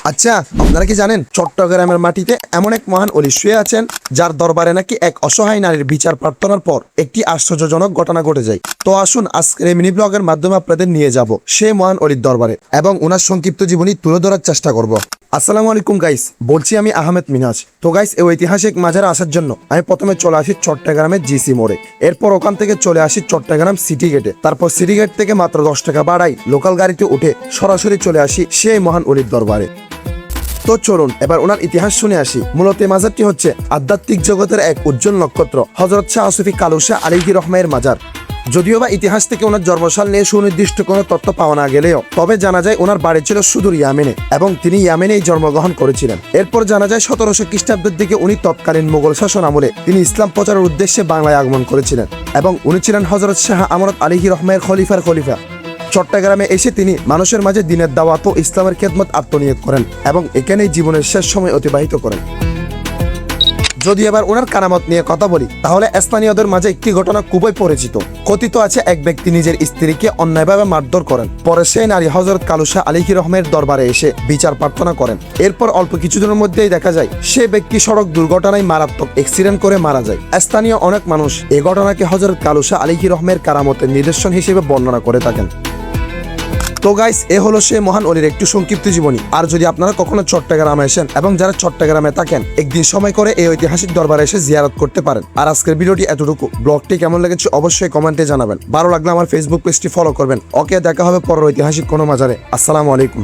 আচ্ছা, আপনারা কি জানেন চট্টগ্রামের মাটিতে এমন এক মহান অলি শুয়ে আছেন যার দরবারে নাকি এক অসহায় নারীর বিচার প্রার্থনার পর একটি আশ্চর্যজনক ঘটনা ঘটে যায়। তো আসুন আজকের এই মিনি ব্লগের মাধ্যমে আপনাদের নিয়ে যাব সেই মহান অলির দরবারে এবং ওনার সংক্ষিপ্ত জীবনী তুলে ধরার চেষ্টা করব। আসসালামু আলাইকুম গাইস, বলছি আমি আহমেদ মিনাজ। তো গাইস, এই ঐতিহাসিক মাজারে আসার জন্য আমি প্রথমে চলে আসি চট্টগ্রামের জিসি মোড়ে। এরপর ওখান থেকে চলে আসি চট্টগ্রাম সিটি গেটে। তারপর সিটি গেট থেকে মাত্র 10 টাকা ভাড়ায় লোকাল গাড়িতে উঠে সরাসরি চলে আসি সেই মহান অলির দরবারে। তো চলুন এবার ওনার ইতিহাস শুনে আসি। মূলত এই মাজারটি হচ্ছে আধ্যাত্মিক জগতের এক উজ্জ্বল নক্ষত্র হযরত শাহ আসফি কালুশা আলাইহি রহমায়ের মাজার। যদিও বা ইতিহাস থেকে ওনার জন্মসাল নিয়ে সুনির্দিষ্ট কোনো তথ্য পাওয়া না গেলেও তবে জানা যায় ওনার বাড়ি ছিল সুদূর ইয়ামেনে এবং তিনি ইয়ামেনেই জন্মগ্রহণ করেছিলেন। এরপর জানা যায় 1700 খ্রিস্টাব্দের দিকে উনি তৎকালীন মোগল শাসন আমলে তিনি ইসলাম প্রচারের উদ্দেশ্যে বাংলায় আগমন করেছিলেন এবং উনি ছিলেন হযরত শাহ আমানত আলাইহি রহমায়ের খলিফা। চট্টগ্রামে এসে তিনি মানুষের মাঝে দিনের দাওয়াত ও ইসলামের খেদমত আত্মনিয়োগ করেন এবং এখানেই জীবনের শেষ সময় অতিবাহিত করেন। যদি এবার ওনার কারামত নিয়ে কথা বলি তাহলে স্থানীয়দের মাঝে একটি ঘটনা খুবই পরিচিত। কথিত আছে এক ব্যক্তি নিজের স্ত্রীকে অন্যায়ভাবে মারধর করেন। পরে সেই নারী হযরত কালুশা আলাইহি রহমের দরবারে এসে বিচার প্রার্থনা করেন। এরপর অল্প কিছুদিনের মধ্যেই দেখা যায় সে ব্যক্তি সড়ক দুর্ঘটনায় মারাত্মক অ্যাক্সিডেন্ট করে মারা যায়। স্থানীয় অনেক মানুষ এই ঘটনাকে হযরত কালুশা আলাইহি রহমের কারামতের নিদর্শন হিসেবে বর্ণনা করে থাকেন। তো গাইস, এ হলো সে মহান অলির একটু সংক্ষিপ্ত জীবনী। আর যদি আপনারা কখনো চট্টগ্রামে আসেন এবং যারা চট্টগ্রামে থাকেন একদিন সময় করে এই ঐতিহাসিক দরবারে এসে জিয়ারত করতে পারেন। আর আজকের ভিডিওটি এতটুকু। ব্লগটি কেমন লেগেছে অবশ্যই কমেন্টে জানাবেন। ভালো লাগলে আমার ফেসবুক পেজটি ফলো করবেন। ওকে, দেখা হবে পরের ঐতিহাসিক কোনো মাজারে। আসসালামু আলাইকুম।